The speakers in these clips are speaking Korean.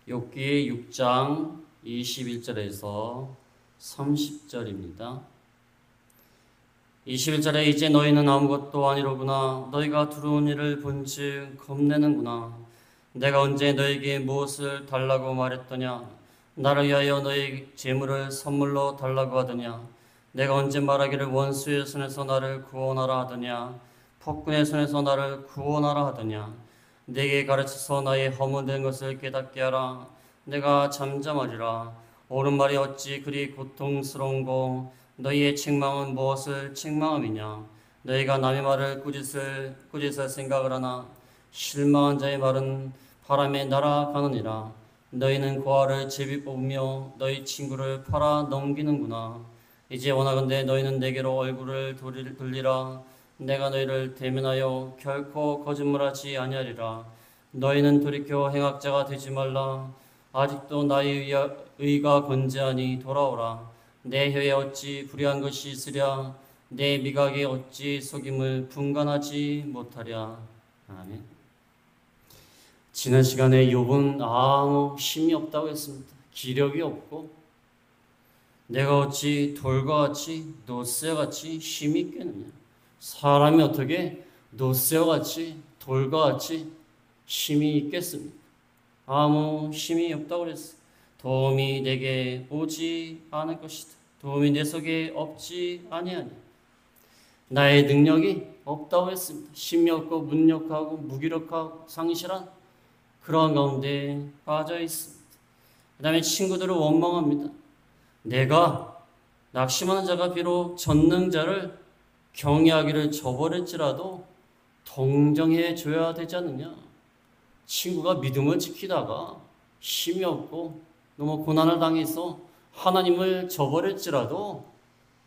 욥기 6장 21절에서 30절입니다. 21절에 이제 너희는 아무것도 아니로구나. 너희가 두려운 일을 본즉 겁내는구나. 내가 언제 너희에게 무엇을 달라고 말했더냐? 나를 위하여 너희 재물을 선물로 달라고 하더냐? 내가 언제 말하기를 원수의 손에서 나를 구원하라 하더냐? 폭군의 손에서 나를 구원하라 하더냐? 내게 가르쳐서 나의 허무된 것을 깨닫게 하라. 내가 잠잠하리라. 옳은 말이 어찌 그리 고통스러운고? 너희의 책망은 무엇을 책망함이냐? 너희가 남의 말을 꾸짖을 생각을 하나? 실망한 자의 말은 바람에 날아가느니라. 너희는 고아를 제비 뽑으며 너희 친구를 팔아 넘기는구나. 이제 원하건대 너희는 내게로 얼굴을 돌리라. 내가 너희를 대면하여 결코 거짓말하지 아니하리라. 너희는 돌이켜 행악자가 되지 말라. 아직도 나의 의가 건재하니 돌아오라. 내 혀에 어찌 불의한 것이 있으랴. 내 미각에 어찌 속임을 분간하지 못하랴. 아멘. 지난 시간에 욥은 아무 힘이 없다고 했습니다. 기력이 없고 내가 어찌 돌과 같이 노새와 같이 힘이 있겠느냐. 사람이 어떻게 노새와 같이 돌과 같이 힘이 있겠습니까? 아무 힘이 없다고 그랬어요. 도움이 내게 오지 않을 것이다. 도움이 내 속에 없지 아니하니. 나의 능력이 없다고 했습니다. 힘이 없고 무력하고 무기력하고 상실한 그러한 가운데 빠져 있습니다. 그 다음에 친구들을 원망합니다. 내가 낙심하는 자가 비록 전능자를 경외하기를 저버렸지라도 동정해 줘야 되지 않느냐. 친구가 믿음을 지키다가 힘이 없고 너무 고난을 당해서 하나님을 저버렸지라도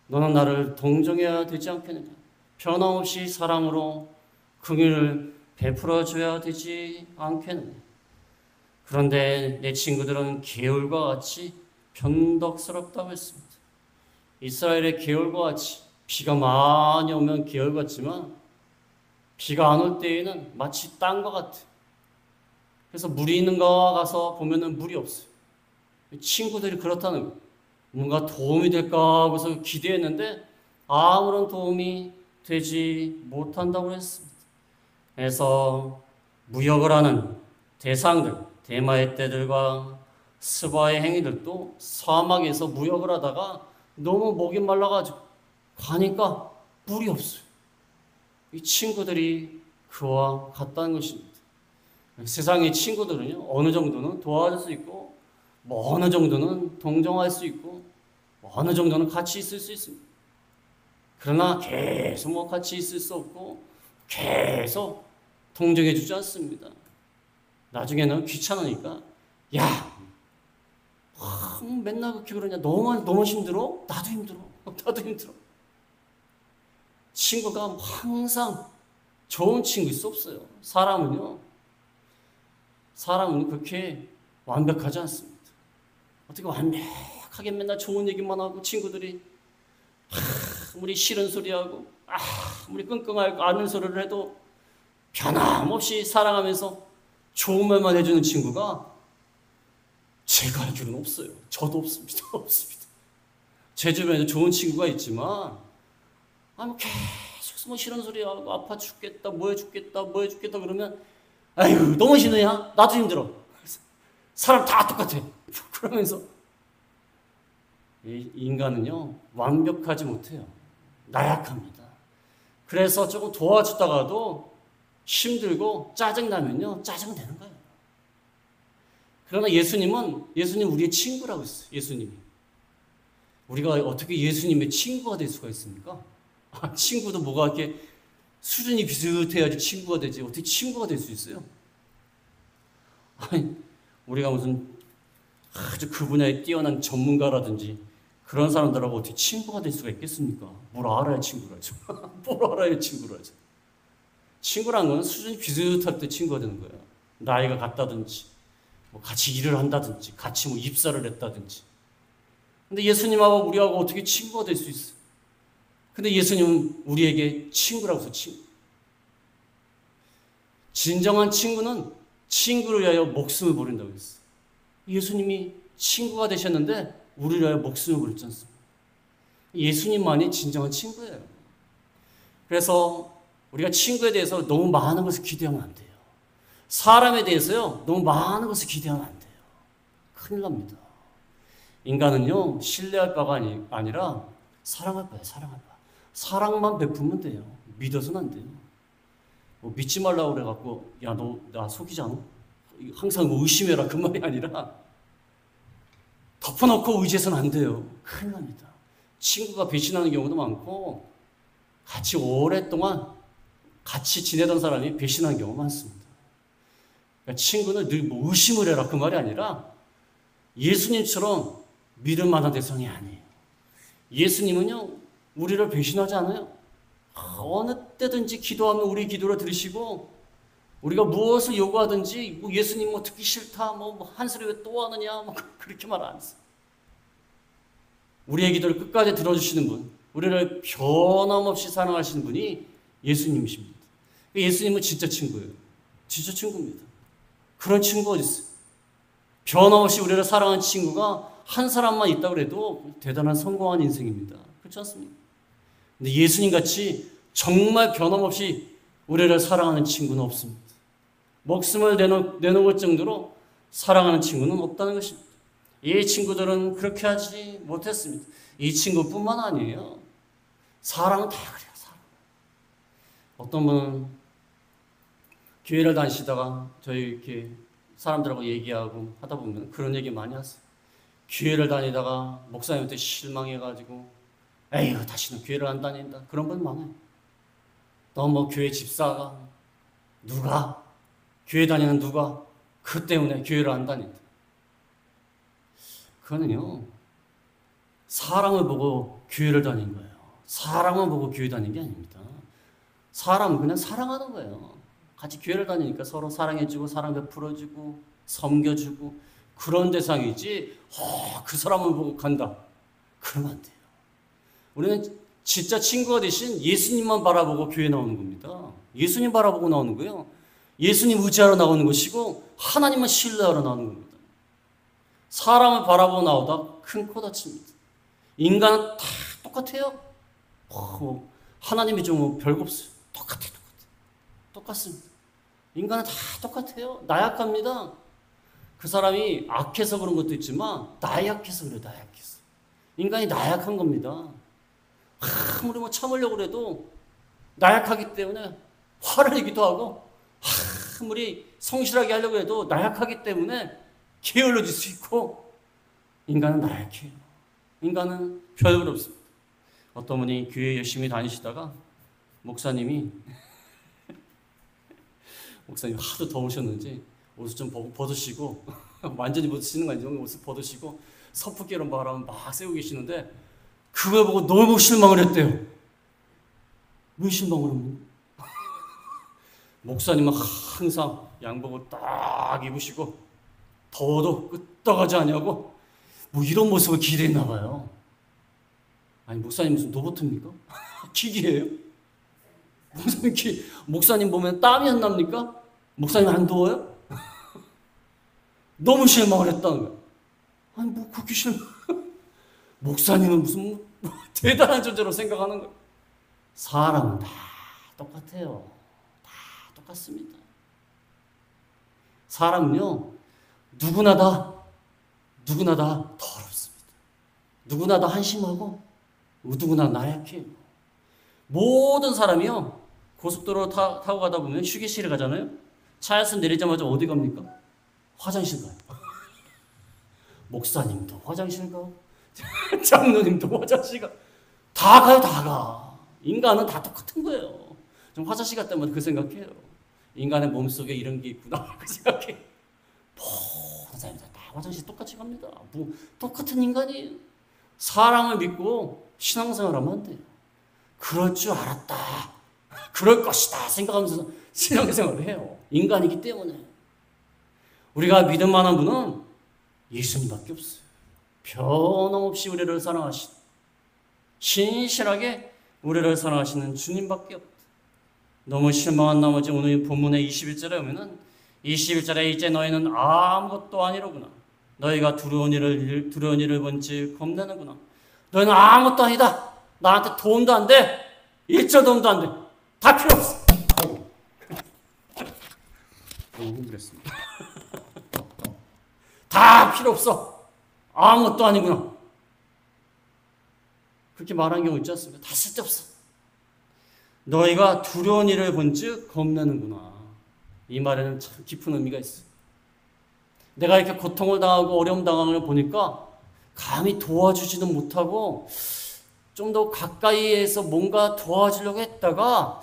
너는 나를 동정해야 되지 않겠느냐. 변함없이 사랑으로 긍휼을 베풀어 줘야 되지 않겠느냐. 그런데 내 친구들은 개울과 같이 변덕스럽다고 했습니다. 이스라엘의 개울과 같이 비가 많이 오면 개울 같지만 비가 안 올 때에는 마치 땅과 같아. 그래서 물이 있는 거 가서 보면은 물이 없어요. 친구들이 그렇다는 거예요. 뭔가 도움이 될까 하고서 기대했는데 아무런 도움이 되지 못한다고 했습니다. 그래서 무역을 하는 대상들, 대마의 떼들과 스바의 행위들도 사막에서 무역을 하다가 너무 목이 말라가지고 가니까 물이 없어요. 이 친구들이 그와 같다는 것입니다. 세상의 친구들은요, 어느 정도는 도와줄 수 있고, 뭐 어느 정도는 동정할 수 있고, 뭐 어느 정도는 같이 있을 수 있습니다. 그러나 계속 뭐 같이 있을 수 없고, 계속 동정해 주지 않습니다. 나중에는 귀찮으니까, 야, 맨날 그렇게 그러냐? 너무 힘들어? 나도 힘들어. 나도 힘들어. 친구가 항상 좋은 친구일 수 없어요. 사람은 그렇게 완벽하지 않습니다. 어떻게 완벽하게 맨날 좋은 얘기만 하고 친구들이 아무리 싫은 소리하고 아무리 끙끙 앓는 소리를 해도 변함없이 사랑하면서 좋은 말만 해주는 친구가 제가 알기로는 없어요. 저도 없습니다. 없습니다. 제 주변에도 좋은 친구가 있지만 계속 싫은 소리하고 아파 죽겠다, 뭐 해 죽겠다 그러면 아유 너무 힘드냐? 나도 힘들어. 사람 다 똑같아. 그러면서 인간은요 완벽하지 못해요. 나약합니다. 그래서 조금 도와주다가도 힘들고 짜증나면요 짜증내는 거예요. 그러나 예수님 우리의 친구라고 했어요. 예수님이. 우리가 어떻게 예수님의 친구가 될 수가 있습니까? 친구도 뭐가 이렇게 수준이 비슷해야지 친구가 되지. 어떻게 친구가 될 수 있어요? 아니, 우리가 무슨 아주 그 분야에 뛰어난 전문가라든지 그런 사람들하고 어떻게 친구가 될 수가 있겠습니까? 뭘 알아야 친구라죠. 뭘 알아야 친구라죠. 친구란 건 수준이 비슷할 때 친구가 되는 거예요. 나이가 같다든지, 뭐 같이 일을 한다든지, 같이 뭐 입사를 했다든지. 근데 예수님하고 우리하고 어떻게 친구가 될 수 있어요? 근데 예수님은 우리에게 친구라고 해서 친구. 진정한 친구는 친구를 위하여 목숨을 버린다고 했어요. 예수님이 친구가 되셨는데 우리를 위하여 목숨을 버렸지 않습니까? 예수님만이 진정한 친구예요. 그래서 우리가 친구에 대해서 너무 많은 것을 기대하면 안 돼요. 사람에 대해서요, 너무 많은 것을 기대하면 안 돼요. 큰일 납니다. 인간은요, 신뢰할 바가 아니라 사랑할 바예요, 사랑할 바. 사랑만 베풀면 돼요. 믿어서는 안 돼요. 뭐 믿지 말라고 그래갖고, 야, 너 나 속이지 않아? 항상 뭐 의심해라. 그 말이 아니라, 덮어놓고 의지해서는 안 돼요. 큰일 납니다. 친구가 배신하는 경우도 많고, 같이 오랫동안 같이 지내던 사람이 배신하는 경우가 많습니다. 그러니까 친구는 늘 뭐 의심을 해라. 그 말이 아니라, 예수님처럼 믿을 만한 대상이 아니에요. 예수님은요, 우리를 배신하지 않아요. 어느 때든지 기도하면 우리 기도를 들으시고, 우리가 무엇을 요구하든지, 뭐 예수님 뭐 듣기 싫다, 한 소리 왜 또 하느냐, 그렇게 말 안 했어요. 우리의 기도를 끝까지 들어주시는 분, 우리를 변함없이 사랑하시는 분이 예수님이십니다. 예수님은 진짜 친구예요. 진짜 친구입니다. 그런 친구가 어디 있어요? 변함없이 우리를 사랑하는 친구가 한 사람만 있다고 해도 대단한 성공한 인생입니다. 그렇지 않습니까? 근데 예수님 같이 정말 변함없이 우리를 사랑하는 친구는 없습니다. 목숨을 내놓을 정도로 사랑하는 친구는 없다는 것입니다. 이 친구들은 그렇게 하지 못했습니다. 이 친구뿐만 아니에요. 사람은 다 그래요. 사람. 어떤 분은 교회를 다니시다가 저희 이렇게 사람들하고 얘기하고 하다 보면 그런 얘기 많이 하세요. 교회를 다니다가 목사님한테 실망해가지고 에휴 다시는 교회를 안 다닌다. 그런 분 많아요. 너 뭐 교회 집사가 누가 교회 다니는 누가 그 때문에 교회를 안 다닌다. 그거는요 사람을 보고 교회를 다닌 거예요. 사람을 보고 교회 다닌 게 아닙니다. 사람은 그냥 사랑하는 거예요. 같이 교회를 다니니까 서로 사랑해주고 사랑 베풀어주고 섬겨주고 그런 대상이지 그 사람을 보고 간다. 그러면 안 돼요. 우리는 진짜 친구가 되신 예수님만 바라보고 교회 나오는 겁니다. 예수님 바라보고 나오는 거예요. 예수님 의지하러 나오는 것이고 하나님만 신뢰하러 나오는 겁니다. 사람을 바라보고 나오다 큰 코 다칩니다. 인간은 다 똑같아요. 하나님이 좀 별거 없어요. 똑같습니다. 인간은 다 똑같아요. 나약합니다. 그 사람이 악해서 그런 것도 있지만 나약해서 그래요. 나약해서. 인간이 나약한 겁니다. 아무리 뭐 참으려고 해도 나약하기 때문에 화를 내기도 하고 아무리 성실하게 하려고 해도 나약하기 때문에 게을러질 수 있고 인간은 나약해요. 인간은 별거 없습니다. 어떤 분이 교회 열심히 다니시다가 목사님 하도 더우셨는지 옷을 좀 벗으시고 완전히 벗으시는 거 아니죠. 옷을 벗으시고 서풍기로 바람을 막 쐬고 계시는데 그걸 보고 너무 실망을 했대요. 왜 실망을 합니까? 목사님은 항상 양복을 딱 입으시고 더워도 끄떡하지 않냐고 뭐 이런 모습을 기대했나 봐요. 아니 목사님 무슨 로봇입니까? 기계예요? 목사님 보면 땀이 안 납니까? 목사님 안 더워요? 너무 실망을 했다는 거야. 아니 뭐 그렇게 실망 목사님은 무슨 대단한 존재로 생각하는 거야. 사람은 다 똑같아요. 다 똑같습니다. 사람은요 누구나 다 더럽습니다. 누구나 다 한심하고 누구나 나약해요. 모든 사람이요 고속도로 타고 가다 보면 휴게실에 가잖아요. 차에서 내리자마자 어디 갑니까? 화장실 가요. 목사님도 화장실 가고 장로님도 화장실 가. 다 가요. 다 가. 인간은 다 똑같은 거예요. 좀 화장실 갈 때마다 그 생각해요. 인간의 몸속에 이런 게 있구나 그 생각해요. 모든 사람들 다 화장실 똑같이 갑니다. 뭐 똑같은 인간이에요. 사랑을 믿고 신앙생활하면 안 돼요. 그럴 줄 알았다. 그럴 것이다 생각하면서 신앙생활을 해요. 인간이기 때문에. 우리가 믿을 만한 분은 예수님밖에 없어요. 변함없이 우리를 사랑하신 신실하게 우리를 사랑하시는 주님밖에 없다. 너무 실망한 나머지 오늘 본문의 21절에 보면은 21절에 이제 너희는 아무것도 아니로구나. 너희가 두려운 일을 본즉 겁내는구나. 너희는 아무것도 아니다. 나한테 도움도 안 돼. 일절 도움도 안 돼. 다 필요 없어. 너무 흥분했습니다. 다 필요 없어. 아무것도 아니구나. 그렇게 말하는 경우 있지 않습니까? 다 쓸데없어. 너희가 두려운 일을 본즉 겁내는구나. 이 말에는 참 깊은 의미가 있어요. 내가 이렇게 고통을 당하고 어려움 당하는 걸 보니까 감히 도와주지는 못하고 좀 더 가까이에서 뭔가 도와주려고 했다가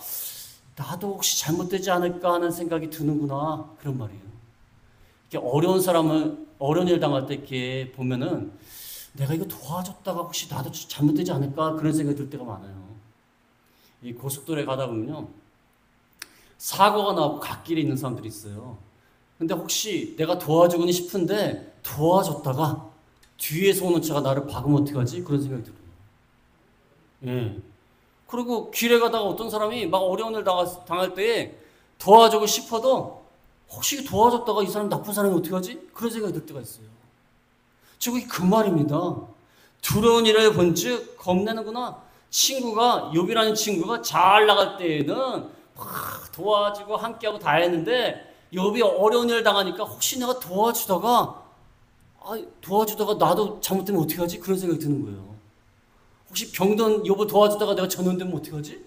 나도 혹시 잘못되지 않을까 하는 생각이 드는구나. 그런 말이에요. 이렇게 어려운 일 당할 때 이렇게 보면은 내가 이거 도와줬다가 혹시 나도 잘못되지 않을까 그런 생각이 들 때가 많아요. 이 고속도로에 가다 보면요. 사고가 나고 갓길에 있는 사람들이 있어요. 근데 혹시 내가 도와주고는 싶은데 도와줬다가 뒤에서 오는 차가 나를 박으면 어떡하지? 그런 생각이 들어요. 예. 그리고 길에 가다가 어떤 사람이 막 어려운 일 당할 때 도와주고 싶어도 혹시 도와줬다가 이 사람 나쁜 사람이 어떡하지? 그런 생각이 들 때가 있어요. 즉, 그 말입니다. 두려운 일을 본즉 겁내는구나. 욥이라는 친구가 잘 나갈 때에는 막 도와주고 함께하고 다 했는데 욥이 어려운 일을 당하니까 혹시 내가 도와주다가 나도 잘못되면 어떻게 하지? 그런 생각이 드는 거예요. 혹시 병든 욥을 도와주다가 내가 전염되면 어떻게 하지?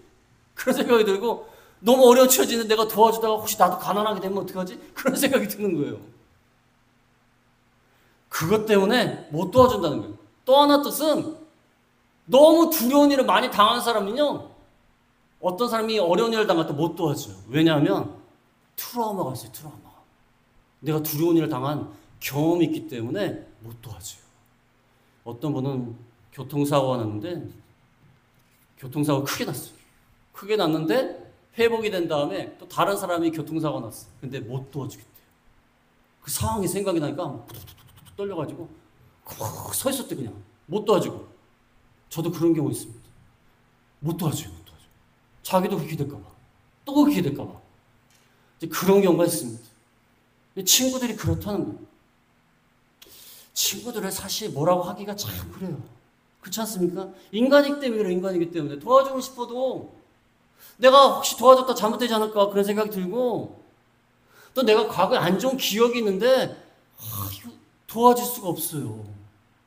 그런 생각이 들고 너무 어려운 처지는 내가 도와주다가 혹시 나도 가난하게 되면 어떻게 하지? 그런 생각이 드는 거예요. 그것 때문에 못 도와준다는 거예요. 또 하나 뜻은 너무 두려운 일을 많이 당한 사람은요. 어떤 사람이 어려운 일을 당할 때 못 도와줘요. 왜냐하면 트라우마가 있어요. 트라우마가. 내가 두려운 일을 당한 경험이 있기 때문에 못 도와줘요. 어떤 분은 교통사고가 났는데 교통사고가 크게 났어요. 크게 났는데 회복이 된 다음에 또 다른 사람이 교통사고가 났어요. 근데 못 도와주겠대요. 그 상황이 생각이 나니까 떨려가지고 서 있었대. 그냥 못 도와주고. 저도 그런 경우 있습니다. 못 도와줘요. 자기도 그렇게 될까봐. 또 그렇게 될까봐. 그런 경우가 있습니다. 친구들이 그렇다는 거예요. 친구들을 사실 뭐라고 하기가 참 그래요. 그렇지 않습니까? 인간이기 때문에 그래요. 인간이기 때문에. 도와주고 싶어도 내가 혹시 도와줬다 잘못되지 않을까 그런 생각이 들고 또 내가 과거에 안 좋은 기억이 있는데 이거 도와줄 수가 없어요.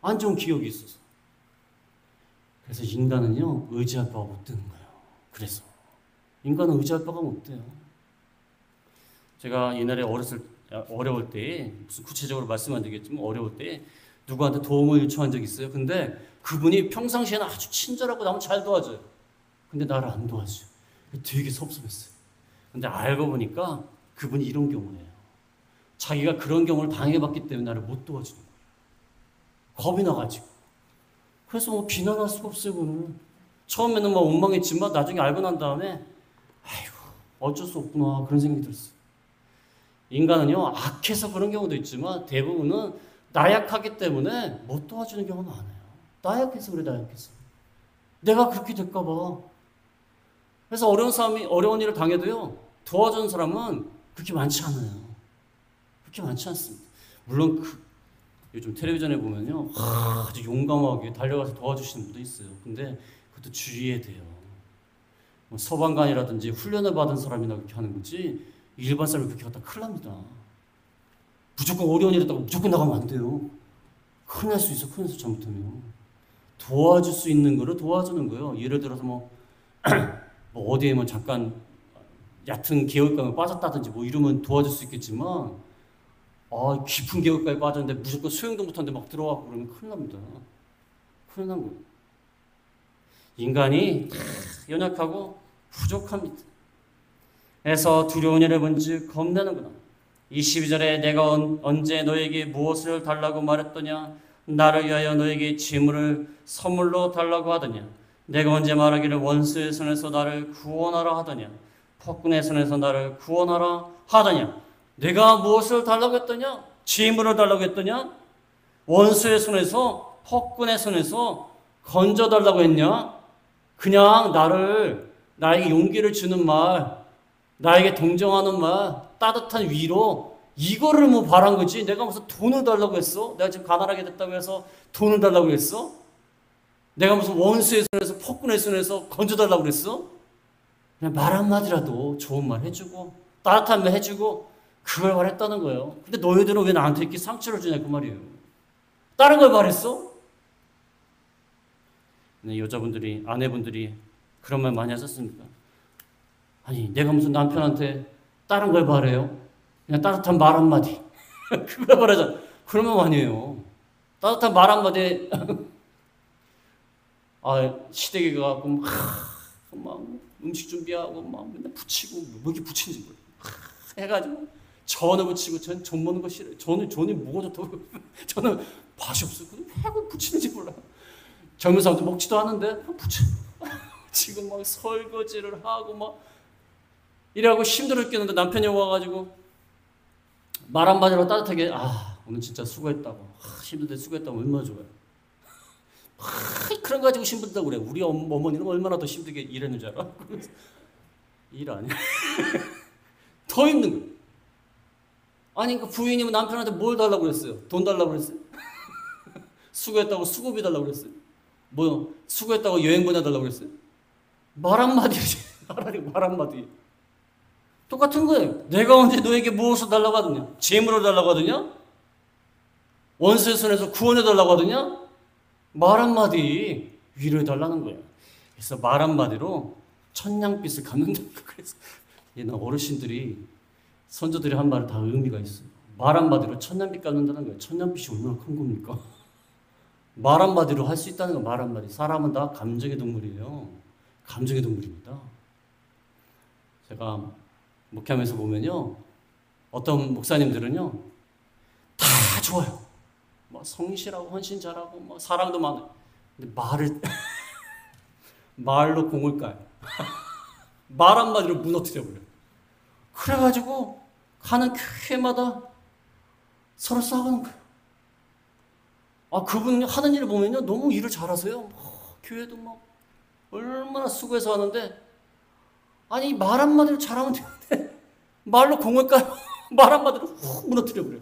안 좋은 기억이 있어서. 그래서 인간은요. 의지할 바가 못 되는 거예요. 그래서 인간은 의지할 바가 못 돼요. 제가 옛날에 어려울 때 무슨 구체적으로 말씀 안 드리겠지만 어려울 때 누구한테 도움을 요청한 적이 있어요. 근데 그분이 평상시에는 아주 친절하고 나무 잘 도와줘요. 근데 나를 안 도와줘요. 되게 섭섭했어요. 근데 알고 보니까 그분이 이런 경우예요. 자기가 그런 경우를 당해봤기 때문에 나를 못 도와주는 거예요. 겁이 나가지고. 그래서 뭐 비난할 수가 없어요. 그분은. 처음에는 막 원망했지만 나중에 알고 난 다음에 아이고 어쩔 수 없구나 그런 생각이 들었어요. 인간은요 악해서 그런 경우도 있지만 대부분은 나약하기 때문에 못 도와주는 경우가 많아요. 나약해서 그래. 나약해서 내가 그렇게 될까 봐. 그래서 어려운 일을 당해도요 도와주는 사람은 그렇게 많지 않아요. 그렇게 많지 않습니다. 물론 요즘 텔레비전에 보면요 아주 용감하게 달려가서 도와주시는 분도 있어요. 근데 그것도 주의해야 돼요. 뭐 서방관이라든지 훈련을 받은 사람이나 그렇게 하는 거지 일반 사람이 그렇게 갖다 큰일 납니다. 무조건 어려운 일 했다고 무조건 나가면 안 돼요. 큰일 날 수 있어. 큰일 날수 잘못하면. 도와줄 수 있는 거를 도와주는 거예요. 예를 들어서 뭐 어디에 뭐 잠깐 얕은 개울가에 빠졌다든지 뭐 이러면 도와줄 수 있겠지만 깊은 개울가에 빠졌는데 무조건 수영도 못하는데 막 들어가고 그러면 큰일 납니다. 큰일 난 거예요. 인간이 연약하고 부족합니다. 그래서 두려운 일을 본즉 겁내는구나. 22절에 내가 언제 너에게 무엇을 달라고 말했더냐? 나를 위하여 너에게 재물을 선물로 달라고 하더냐? 내가 언제 말하기를 원수의 손에서 나를 구원하라 하더냐? 폭군의 손에서 나를 구원하라 하더냐? 내가 무엇을 달라고 했더냐? 재물을 달라고 했더냐? 원수의 손에서 폭군의 손에서 건져달라고 했냐? 그냥 나에게 용기를 주는 말, 나에게 동정하는 말, 따뜻한 위로 이거를 뭐 바란 거지. 내가 무슨 돈을 달라고 했어? 내가 지금 가난하게 됐다고 해서 돈을 달라고 했어? 내가 무슨 원수의 손에서 폭군의 손에서 건져달라고 그랬어? 그냥 말 한마디라도 좋은 말 해주고 따뜻한 말 해주고 그걸 말했다는 거예요. 근데 너희들은 왜 나한테 이렇게 상처를 주냐 그 말이에요. 다른 걸 말했어? 네, 여자분들이 아내분들이 그런 말 많이 하셨습니까? 아니 내가 무슨 남편한테 다른 걸 바래요? 그냥 따뜻한 말 한마디 그걸 바라잖아. 그러면 아니에요. 따뜻한 말 한마디에 시댁에 가고 막 음식 준비하고 막 맨날 붙이고 뭐 이렇게 붙이는지 몰라. 해가지고 전을 붙이고 전 먹는 거 싫어요. 전이 뭐가 좋다고 저는 맛이 없었거든요. 왜 붙이는지 몰라. 젊은 사람도 먹지도 않는데 붙여 지금 막 설거지를 하고 막 이래하고 힘들어 죽겠는데 남편이 와가지고 말 한마디로 따뜻하게 오늘 진짜 수고했다고 힘들게 수고했다고 얼마나 좋아요. 그런 거 가지고 힘들다고 그래. 우리 어머니는 얼마나 더 힘들게 일했는 줄 알아? 일 아니야. 더 힘든 거예요. 아니 그 부인이면 남편한테 뭘 달라고 그랬어요? 돈 달라고 그랬어요? 수고했다고 수고비 달라고 그랬어요? 뭐 수고했다고 여행 보내달라고 그랬어요? 말 한마디지. 말 한마디. 똑같은 거예요. 내가 언제 너에게 무엇을 달라고 하더냐? 재물을 달라고 하더냐? 원수의 손에서 구원해 달라고 하더냐? 말 한마디 위로해달라는 거예요. 그래서 말 한마디로 천냥빚을 갚는다. 그래서 옛날 어르신들이 선조들이 한 말은 다 의미가 있어요. 말 한마디로 천냥빚 갚는다는 거예요. 천냥빚이 얼마나 큰 겁니까? 말 한마디로 할 수 있다는 거. 말 한마디. 사람은 다 감정의 동물이에요. 감정의 동물입니다. 제가 목회하면서 보면요, 어떤 목사님들은요 다 좋아요. 막 성실하고 헌신 잘하고 막 사랑도 많아요. 근데 말로 공을 까요. 말 한마디로 무너뜨려 버려요. 그래가지고 가는 교회마다 서로 싸우는 거예요. 그분 하는 일을 보면요 너무 일을 잘하세요. 교회도 막 얼마나 수고해서 하는데 아니 말 한마디로 잘하면 되는데 말로 공을 까요. 말 한마디로 훅 무너뜨려 버려요.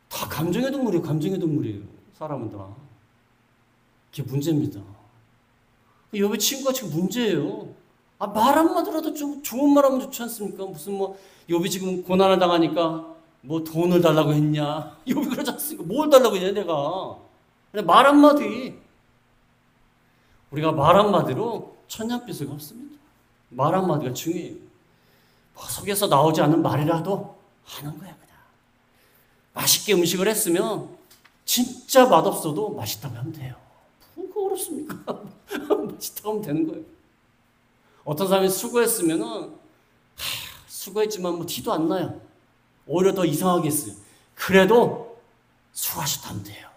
다 감정의 동물이에요. 감정의 동물이에요. 사람은 다. 그게 문제입니다. 여기 친구가 지금 문제예요. 말 한마디라도 좀 좋은 말 하면 좋지 않습니까? 무슨 여비 지금 고난을 당하니까 돈을 달라고 했냐? 여비 그러지 않습니까? 뭘 달라고 했냐 내가. 근데 말 한마디. 우리가 말 한마디로 천냥빚을 갚습니다. 말 한마디가 중요해요. 속에서 나오지 않는 말이라도 하는 거야 그냥. 맛있게 음식을 했으면 진짜 맛없어도 맛있다고 하면 돼요. 뭐가 어렵습니까? 맛있다고 하면 되는 거예요. 어떤 사람이 수고했으면은 수고했지만 티도 안 나요. 오히려 더 이상하게 했어요. 그래도 수고하셨다면 돼요.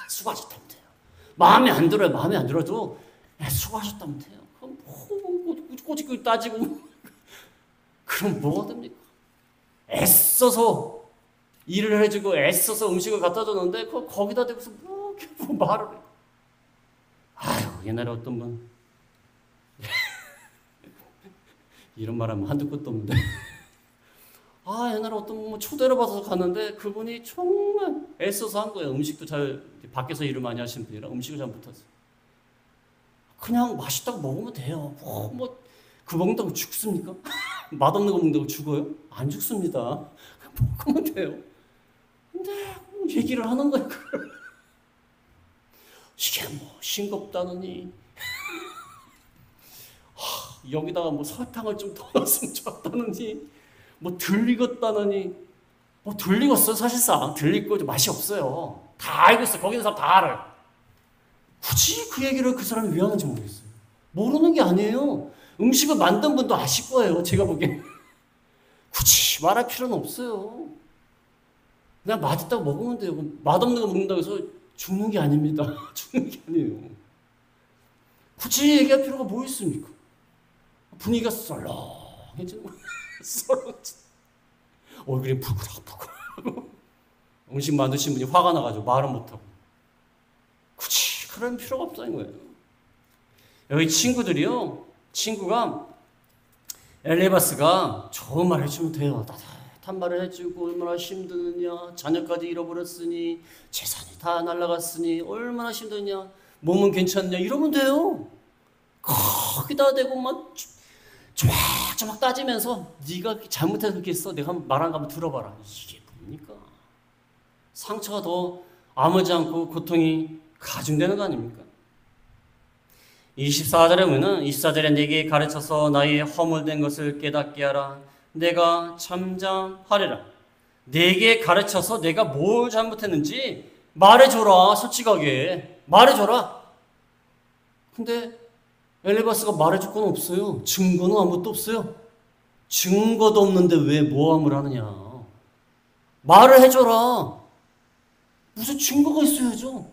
수고하셨다면 돼요. 마음에 안 들어요. 마음에 안 들어도 수고하셨다면 돼요. 그럼 꼬집고 따지고 그럼 뭐가 됩니까? 애써서 일을 해주고 애써서 음식을 갖다 줬는데 거기다 대고서 뭐 말을 해. 옛날에 어떤 분 이런 말하면 한두 끝도 없는데 옛날에 어떤 분 초대를 받아서 갔는데 그분이 정말 애써서 한 거예요. 음식도 잘 밖에서 일을 많이 하시는 분이라 음식을 잘 못하세요. 그냥 맛있다고 먹으면 돼요. 그 먹는다고 죽습니까? 맛없는 거 먹는다고 죽어요? 안 죽습니다. 먹으면 돼요. 근데 얘기를 하는 거예요. 이게 싱겁다느니 여기다가 설탕을 좀 더 넣었으면 좋았다느니 덜 익었다느니 덜 익었어요. 사실상 덜 익고 맛이 없어요. 다 알고 있어. 거기 있는 사람 다 알아요. 굳이 그 얘기를 그 사람이 왜 하는지 모르겠어요. 모르는 게 아니에요. 음식을 만든 분도 아실 거예요. 제가 보기엔. 굳이 말할 필요는 없어요. 그냥 맛있다고 먹으면 돼요. 맛없는 거 먹는다고 해서 죽는 게 아닙니다. 죽는 게 아니에요. 굳이 얘기할 필요가 뭐 있습니까? 분위기가 썰렁해지는 거예요. 썰렁해지는 얼굴이 부글부글하고 음식 만드신 분이 화가 나가지고 말은 못하고 굳이 그런 필요가 없다는 거예요. 여기 친구가 엘리바스가 좋은 말 해주면 돼요. 따뜻한 말을 해주고 얼마나 힘드느냐, 자녀까지 잃어버렸으니 재산이 다 날아갔으니 얼마나 힘드냐, 몸은 괜찮냐 이러면 돼요. 거기다 대고 막 조막조막 따지면서 네가 잘못해서 그렇게 했어, 내가 말한 거 한번 들어봐라. 이게 뭡니까? 상처가 더 아물지 않고 고통이 가중되는 거 아닙니까? 24절에 보면 24절에 내게 가르쳐서 나의 허물된 것을 깨닫게 하라. 내가 잠잠하리라. 내게 가르쳐서 내가 뭘 잘못했는지 말해줘라. 솔직하게 말해줘라. 근데 엘리바스가 말해줄 건 없어요. 증거는 아무것도 없어요. 증거도 없는데 왜 모함을 하느냐. 말을 해줘라. 무슨 증거가 있어야죠.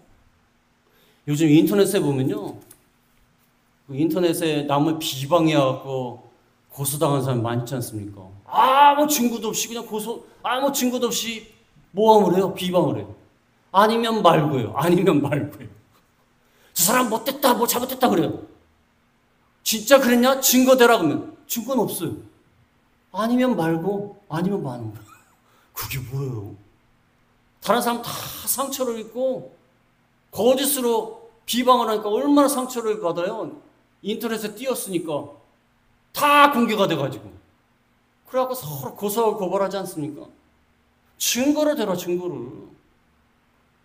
요즘 인터넷에 보면요, 인터넷에 남을 비방해갖고 고소당한 사람 많지 않습니까? 아무 증거도 없이 그냥 아무 증거도 없이 모함을 해요. 비방을 해요. 아니면 말고요. 아니면 말고요. 저 사람 못됐다, 뭐 잘못됐다 그래요. 진짜 그랬냐? 증거 대라 그러면 증거는 없어요. 아니면 말고 아니면 마는 거예요. 그게 뭐예요? 다른 사람 다 상처를 입고 거짓으로 비방을 하니까 얼마나 상처를 받아요. 인터넷에 띄었으니까 다 공개가 돼가지고 그래갖고 서로 고소하고 고발하지 않습니까? 증거를 대라. 증거를.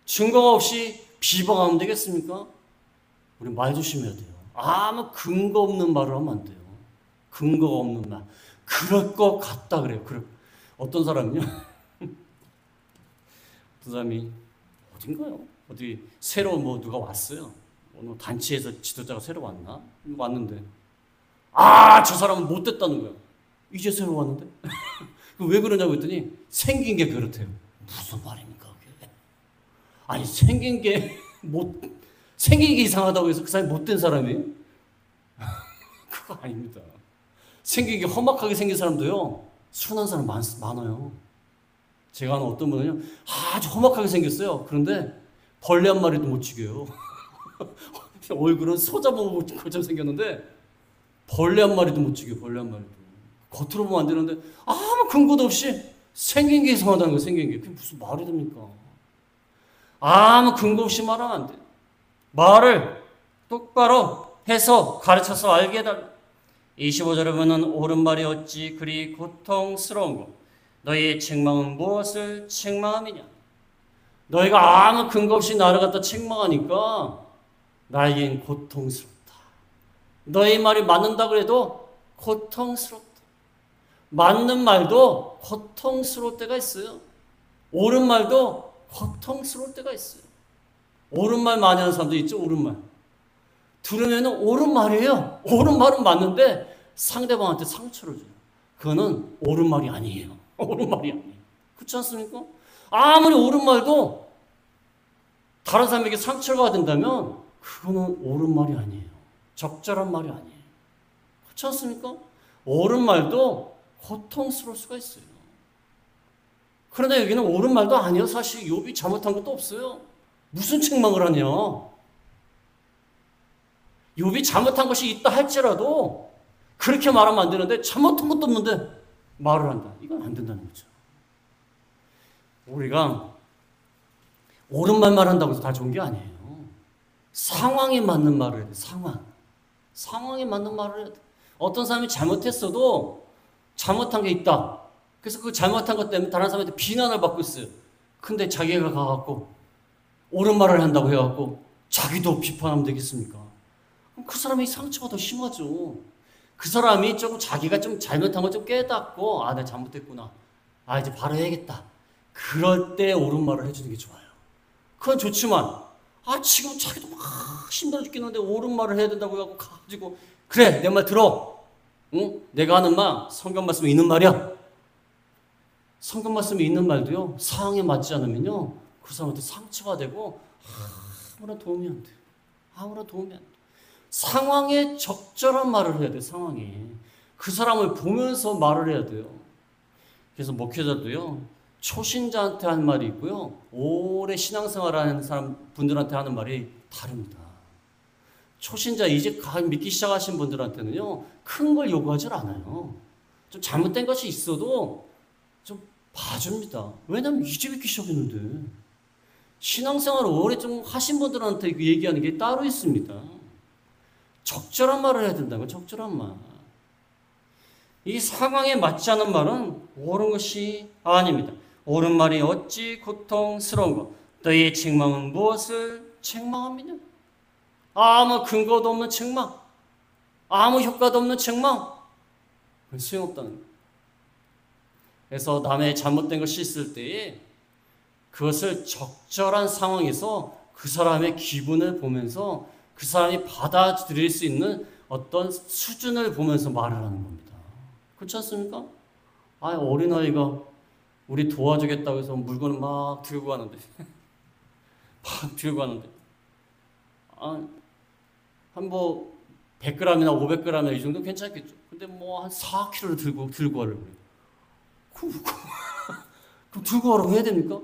증거가 없이 비방하면 되겠습니까? 우리 말 조심해야 돼요. 아무 근거 없는 말을 하면 안 돼요. 근거가 없는 말. 그럴 것 같다 그래요. 어떤 사람이요? 어떤 사람이 어딘가요? 어디 새로 뭐 누가 왔어요. 어느 단체에서 지도자가 새로 왔는데 저 사람은 못됐다는 거야. 이제 새로 왔는데? 왜 그러냐고 했더니 생긴 게 그렇대요. 무슨 말입니까 그게? 아니 생긴 게 이상하다고 해서 그 사람이 못된 사람이에요? 그거 아닙니다. 생긴 게 험악하게 생긴 사람도요, 순한 사람 많아요. 제가 아는 어떤 분은요, 아주 험악하게 생겼어요. 그런데 벌레 한 마리도 못 죽여요. 얼굴은 소잡아보고 것처럼 생겼는데 벌레 한 마리도 못 죽여요. 벌레 한 마리도. 겉으로 보면 안 되는데 아무 근거도 없이 생긴 게 이상하다는 거예요. 생긴 게. 그게 무슨 말이 됩니까? 아무 근거 없이 말하면 안 돼요. 말을 똑바로 해서 가르쳐서 알게 해달라. 25절에 보면 옳은 말이 어찌 그리 고통스러운고 너희의 책망은 무엇을 책망함이냐. 너희가 아무 근거 없이 나를 갖다 책망하니까 나에겐 고통스럽다. 너희 말이 맞는다고 해도 고통스럽다. 맞는 말도 고통스러울 때가 있어요. 옳은 말도 고통스러울 때가 있어요. 옳은 말 많이 하는 사람도 있죠. 옳은 말. 들으면 옳은 말이에요. 옳은 말은 맞는데 상대방한테 상처를 줘요. 그거는 옳은 말이 아니에요. 옳은 말이 아니에요. 그렇지 않습니까? 아무리 옳은 말도 다른 사람에게 상처가 된다면 그거는 옳은 말이 아니에요. 적절한 말이 아니에요. 그렇지 않습니까? 옳은 말도 고통스러울 수가 있어요. 그런데 여기는 옳은 말도 아니에요. 사실 욥이 잘못한 것도 없어요. 무슨 책망을 하냐? 욥이 잘못한 것이 있다 할지라도 그렇게 말하면 안 되는데 잘못한 것도 없는데 말을 한다. 이건 안 된다는 거죠. 우리가 옳은 말만 한다고 해서 다 좋은 게 아니에요. 상황에 맞는 말을 해야 돼. 상황에 맞는 말을 해야 돼. 어떤 사람이 잘못했어도 잘못한 게 있다. 그래서 그 잘못한 것 때문에 다른 사람한테 비난을 받고 있어요. 근데 자기가 가갖고 옳은 말을 한다고 해갖고 자기도 비판하면 되겠습니까? 그럼 그 사람이 상처가 더 심하죠. 그 사람이 자기가 좀 잘못한 거 좀 깨닫고 내가 잘못했구나. 이제 바로 해야겠다. 그럴 때 옳은 말을 해주는 게 좋아요. 그건 좋지만 지금 자기도 막 힘들어 죽겠는데 옳은 말을 해야 된다고 해갖고 가지고 그래 내 말 들어. 응? 내가 하는 말 성경 말씀에 있는 말이야. 성경 말씀에 있는 말도요 상황에 맞지 않으면요 그 사람한테 상처가 되고 아무런 도움이 안 돼요. 아무런 도움이 안 돼요. 상황에 적절한 말을 해야 돼요. 상황에. 그 사람을 보면서 말을 해야 돼요. 그래서 목회자도요 초신자한테 하는 말이 있고요 오래 신앙생활하는 분들한테 하는 말이 다릅니다. 초신자 이제 믿기 시작하신 분들한테는요 큰 걸 요구하지 않아요. 좀 잘못된 것이 있어도 좀 봐줍니다. 왜냐하면 이제 믿기 시작했는데. 신앙생활을 오래 좀 하신 분들한테 얘기하는 게 따로 있습니다. 적절한 말을 해야 된다는 거예요. 적절한 말. 이 상황에 맞지 않은 말은 옳은 것이 아닙니다. 옳은 말이 어찌 고통스러운 것. 너희의 책망은 무엇을 책망합니까? 아무 근거도 없는 책망. 아무 효과도 없는 책망. 그건 소용없다는 거예요. 그래서 남의 잘못된 걸 씻을 때에 그것을 적절한 상황에서 그 사람의 기분을 보면서 그 사람이 받아들일 수 있는 어떤 수준을 보면서 말을 하는 겁니다. 그렇지 않습니까? 어린아이가 우리 도와주겠다고 해서 물건을 막 들고 가는데 막 들고 가는데 한 100g이나 500g이나 이 정도 괜찮겠죠. 근데 한 4kg를 들고 가려고 그래요. 그럼 들고 가라고 해야 됩니까?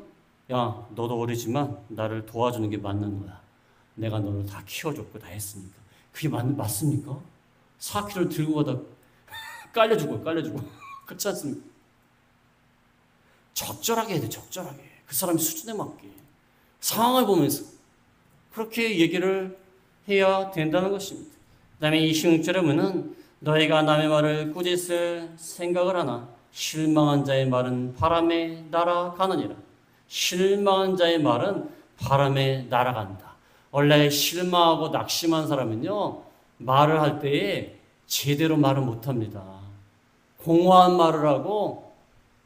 야, 너도 어리지만 나를 도와주는 게 맞는 거야. 내가 너를 다 키워줬고 다 했으니까. 그게 맞습니까? 4kg를 들고 가다 깔려주고. 그렇지 않습니까? 적절하게 해야 돼, 적절하게. 그 사람의 수준에 맞게. 상황을 보면서 그렇게 얘기를 해야 된다는 것입니다. 그 다음에 26절에 보면 너희가 남의 말을 꾸짖을 생각을 하나 실망한 자의 말은 바람에 날아가느니라. 실망한 자의 말은 바람에 날아간다. 원래 실망하고 낙심한 사람은요, 말을 할 때에 제대로 말을 못합니다. 공허한 말을 하고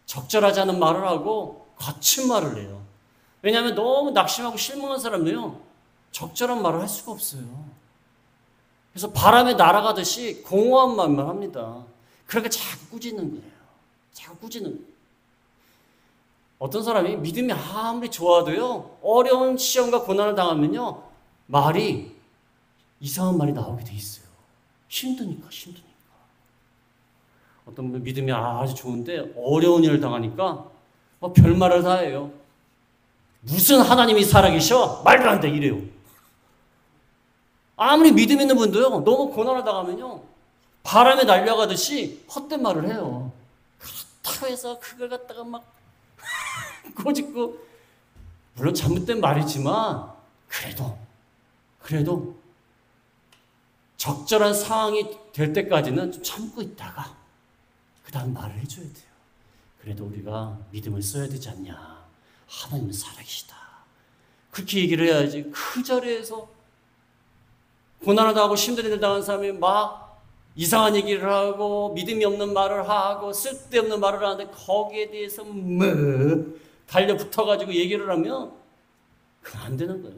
적절하지 않은 말을 하고 거친 말을 해요. 왜냐하면 너무 낙심하고 실망한 사람은요, 적절한 말을 할 수가 없어요. 그래서 바람에 날아가듯이 공허한 말만 합니다. 그렇게 자꾸 꾸짖는 거예요. 자꾸 꾸짖는 거예요. 어떤 사람이 믿음이 아무리 좋아도요, 어려운 시험과 고난을 당하면요, 말이 이상한 말이 나오게 돼 있어요. 힘드니까. 어떤 분 믿음이 아주 좋은데 어려운 일을 당하니까 별말을 다 해요. 무슨 하나님이 살아계셔? 말도 안 돼 이래요. 아무리 믿음 있는 분도요, 너무 고난을 당하면요, 바람에 날려가듯이 헛된 말을 해요. 그렇다고 해서 그걸 갖다가 막 꼬집고, 물론 잘못된 말이지만 그래도 적절한 상황이 될 때까지는 좀 참고 있다가 그 다음 말을 해줘야 돼요. 그래도 우리가 믿음을 써야 되지 않냐. 하나님은 살아계시다. 그렇게 얘기를 해야지. 그 자리에서 고난을 당하고 힘든 일을 당한 사람이 막 이상한 얘기를 하고 믿음이 없는 말을 하고 쓸데없는 말을 하는데 거기에 대해서 달려붙어가지고 얘기를 하면 그건 안 되는 거예요.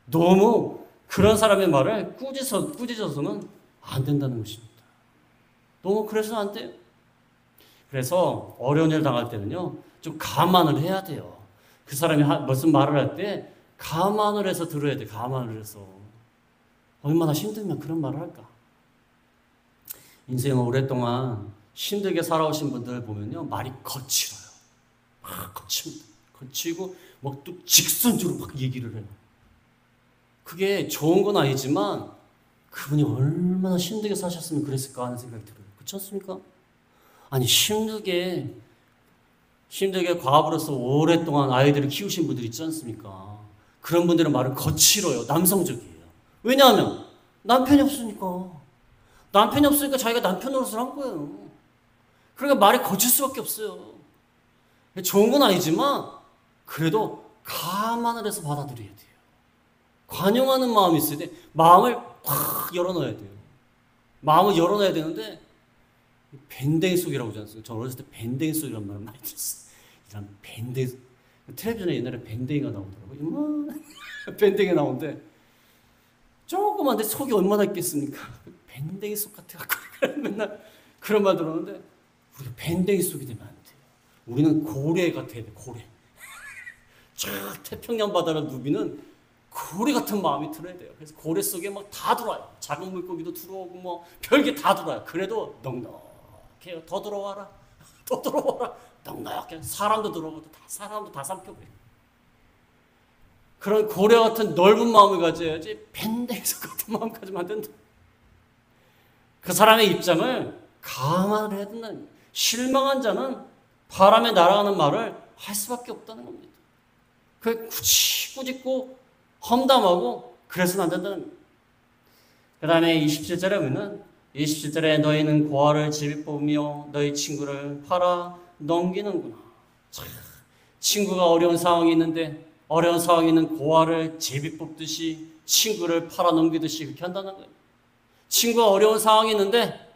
너무 그런 사람의 말을 꾸짖어서는 안 된다는 것입니다. 너무 그래서는 안 돼요. 그래서 어려운 일 당할 때는요, 좀 감안을 해야 돼요. 그 사람이 무슨 말을 할 때 감안을 해서 들어야 돼. 감안을 해서. 얼마나 힘들면 그런 말을 할까? 인생을 오랫동안 힘들게 살아오신 분들 보면요, 말이 거칠어요. 거칩니다. 거치고 막 또 직선적으로 막 얘기를 해요. 그게 좋은 건 아니지만 그분이 얼마나 힘들게 사셨으면 그랬을까 하는 생각이 들어요. 그렇지 않습니까? 아니 힘들게 과부로서 오랫동안 아이들을 키우신 분들 있지 않습니까? 그런 분들은 말은 거칠어요. 남성적이에요. 왜냐하면 남편이 없으니까 자기가 남편 노릇을 한 거예요. 그러니까 말이 거칠 수밖에 없어요. 좋은 건 아니지만 그래도 감안을 해서 받아들여야 돼요. 관용하는 마음이 있어야 돼. 마음을 확 열어놔야 돼요. 마음을 열어놔야 되는데 밴댕이 속이라고 하지 않습니까? 저 어렸을 때 밴댕이 속이라는 말을 많이 들었어요. 이런 밴댕이, 텔레비전에 옛날에 밴댕이가 나오더라고요. 이만 밴댕이 나오는데 조그만데 속이 얼마나 있겠습니까? 밴댕이 속 같아갖고 맨날 그런 말 들었는데 우리가 밴댕이 속이 되면 안 돼요. 우리는 고래 같아야 돼. 고래. 저 태평양 바다를 누비는 고래 같은 마음이 들어야 돼요. 그래서 고래 속에 막 다 들어와요. 작은 물고기도 들어오고 뭐 별게 다 들어와요. 그래도 넉넉해요. 더 들어와라. 더 들어와라. 넉넉해. 사람도 들어오고 사람도 다 삼켜버려요. 그런 고래 같은 넓은 마음을 가져야지 밴댕이 속 같은 마음 가지면 안 된다. 그 사람의 입장을 감안을 해야 된다는 거예요. 실망한 자는 바람에 날아가는 말을 할 수밖에 없다는 겁니다. 그 굳이 꾸짖고 험담하고 그래서는 안 된다는 겁니다. 그 다음에 27절에 보면은 27절에 너희는 고아를 제비 뽑으며 너희 친구를 팔아 넘기는구나. 참, 친구가 어려운 상황이 있는데 어려운 상황에 있는 고아를 제비 뽑듯이 친구를 팔아 넘기듯이 그렇게 한다는 거예요. 친구가 어려운 상황이 있는데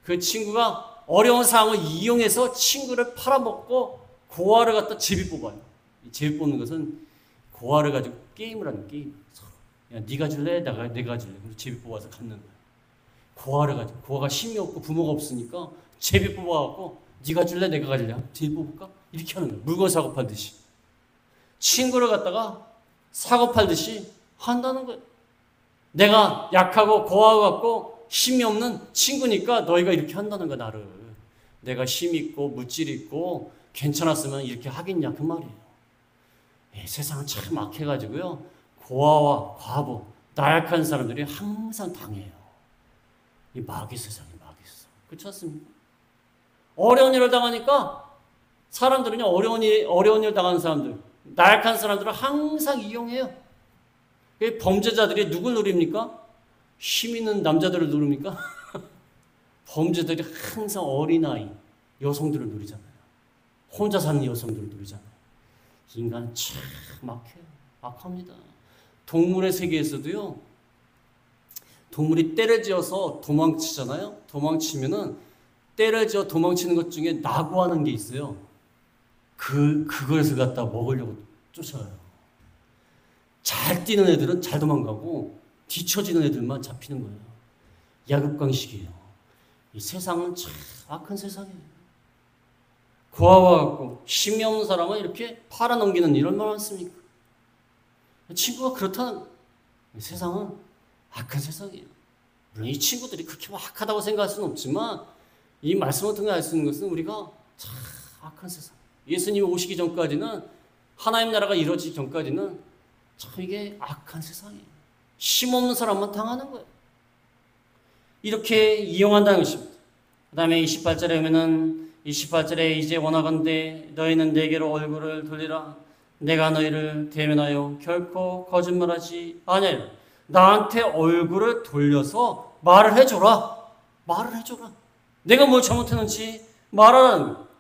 그 친구가 어려운 상황을 이용해서 친구를 팔아먹고 고아를 갖다 제비 뽑아요. 이 제비 뽑는 것은 고아를 가지고 게임을 하는 게임. 야, 네가 줄래? 내가 줄래? 그래서 제비 뽑아서 갖는 거예요. 고아를 가지고 고아가 힘이 없고 부모가 없으니까 제비 뽑아갖고 네가 줄래? 내가 가질래? 제비 뽑을까? 이렇게 하는 거예요. 물건 사고 팔듯이. 친구를 갖다가 사고 팔듯이 한다는 거예요. 내가 약하고 고아가 같고 힘이 없는 친구니까 너희가 이렇게 한다는 거야, 나를. 내가 힘 있고 물질 있고 괜찮았으면 이렇게 하겠냐 그 말이에요. 세상은 참 악해가지고요. 고아와 과부, 나약한 사람들이 항상 당해요. 이 마귀 세상이 마귀 세상. 그렇지 않습니까? 어려운 일을 당하니까 사람들은요, 어려운 일 당하는 사람들, 나약한 사람들을 항상 이용해요. 범죄자들이 누굴 노립니까? 힘 있는 남자들을 누릅니까? 범죄들이 항상 어린아이, 여성들을 누리잖아요. 혼자 사는 여성들을 누리잖아요. 인간은 참 악해요. 악합니다. 동물의 세계에서도요, 동물이 떼를 지어서 도망치잖아요. 도망치면은 떼를 지어 도망치는 것 중에 나고하는 게 있어요. 그것을 갖다 먹으려고 쫓아가요. 잘 뛰는 애들은 잘 도망가고 뒤처지는 애들만 잡히는 거예요. 야급강식이에요. 이 세상은 참 악한 세상이에요. 고아와 같고 힘이 없는 사람은 이렇게 팔아넘기는 일 얼마나 많습니까? 친구가 그렇다는 거예요. 세상은 악한 세상이에요. 물론 이 친구들이 그렇게 뭐 악하다고 생각할 수는 없지만 이 말씀을 통해 알 수 있는 것은 우리가 참 악한 세상. 예수님이 오시기 전까지는, 하나님 나라가 이루어지기 전까지는 참 이게 악한 세상이에요. 힘없는 사람만 당하는 거예요. 이렇게 이용한다는 것입니다. 그 다음에 28절에 보면은 28절에 이제 원하건대 너희는 내게로 얼굴을 돌리라. 내가 너희를 대면하여 결코 거짓말하지 아니하리라. 나한테 얼굴을 돌려서 말을 해줘라. 말을 해줘라. 내가 뭘 잘못했는지 말하라는 거예요.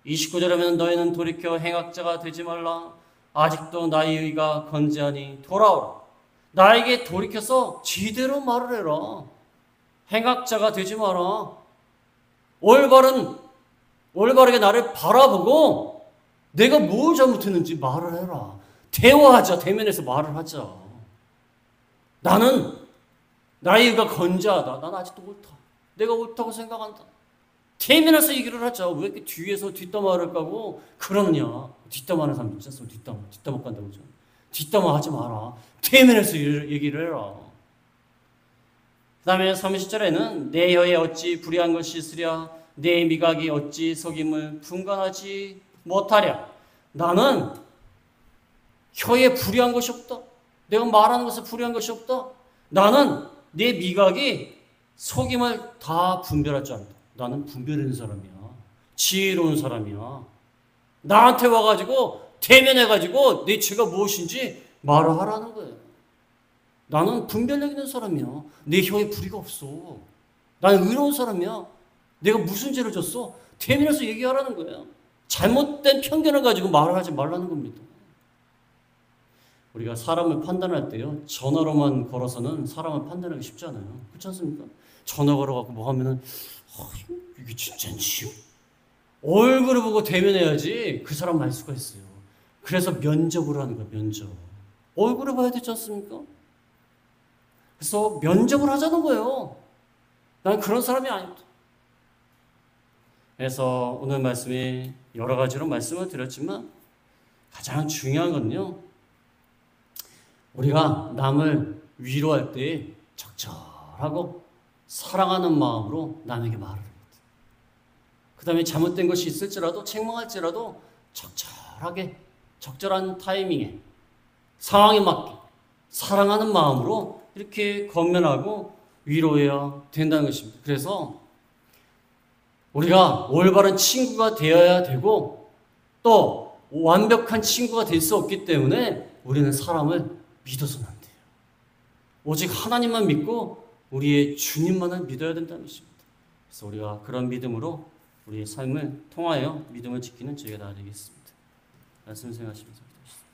29절에 보면 너희는 돌이켜 행악자가 되지 말라. 아직도 나의 의가 건재하니 돌아오라. 나에게 돌이켜서 제대로 말을 해라. 행악자가 되지 마라. 올바르게 나를 바라보고 내가 뭘 잘못했는지 말을 해라. 대화하자. 대면에서 말을 하자. 나는 나의 의가 건재하다. 난 아직도 옳다. 내가 옳다고 생각한다. 대면에서 얘기를 하자. 왜 이렇게 뒤에서 뒷담화를 까고 그러느냐. 뒷담화하는 사람 있지 않습니까? 뒷담화 깐다고 그러죠. 뒷담화 하지 마라. 대면에서 얘기를 해라. 그 다음에 30절에는 내 혀에 어찌 불의한 것이 있으랴. 내 미각이 어찌 속임을 분간하지 못하랴. 나는 혀에 불의한 것이 없다. 내가 말하는 것에 불의한 것이 없다. 나는 내 미각이 속임을 다 분별할 줄 안다. 나는 분별하는 사람이야. 지혜로운 사람이야. 나한테 와가지고 대면해가지고 내 죄가 무엇인지 말을 하라는 거예요. 나는 분별력 있는 사람이야. 내 혀에 불의가 없어. 나는 의로운 사람이야. 내가 무슨 죄를 졌어? 대면해서 얘기하라는 거예요. 잘못된 편견을 가지고 말을 하지 말라는 겁니다. 우리가 사람을 판단할 때요, 전화로만 걸어서는 사람을 판단하기 쉽지 않아요. 그렇지 않습니까? 전화 걸어갖고 뭐 하면은, 이게 진짜인지. 얼굴을 보고 대면해야지 그 사람 알 수가 있어요. 그래서 면접을 하는 거예요, 면접. 얼굴을 봐야 되지 않습니까? 그래서 면접을 하자는 거예요. 난 그런 사람이 아니다. 그래서 오늘 말씀이 여러 가지로 말씀을 드렸지만 가장 중요한 건요, 우리가 남을 위로할 때 적절하고 사랑하는 마음으로 남에게 말을 합니다. 그 다음에 잘못된 것이 있을지라도, 책망할지라도 적절하게, 적절한 타이밍에, 상황에 맞게 사랑하는 마음으로 이렇게 건면하고 위로해야 된다는 것입니다. 그래서 우리가 올바른 친구가 되어야 되고 또 완벽한 친구가 될 수 없기 때문에 우리는 사람을 믿어서는 안 돼요. 오직 하나님만 믿고 우리의 주님만을 믿어야 된다는 것입니다. 그래서 우리가 그런 믿음으로 우리의 삶을 통하여 믿음을 지키는 저희가 다 되겠습니다. 말씀 생각하시면서 기도하시죠.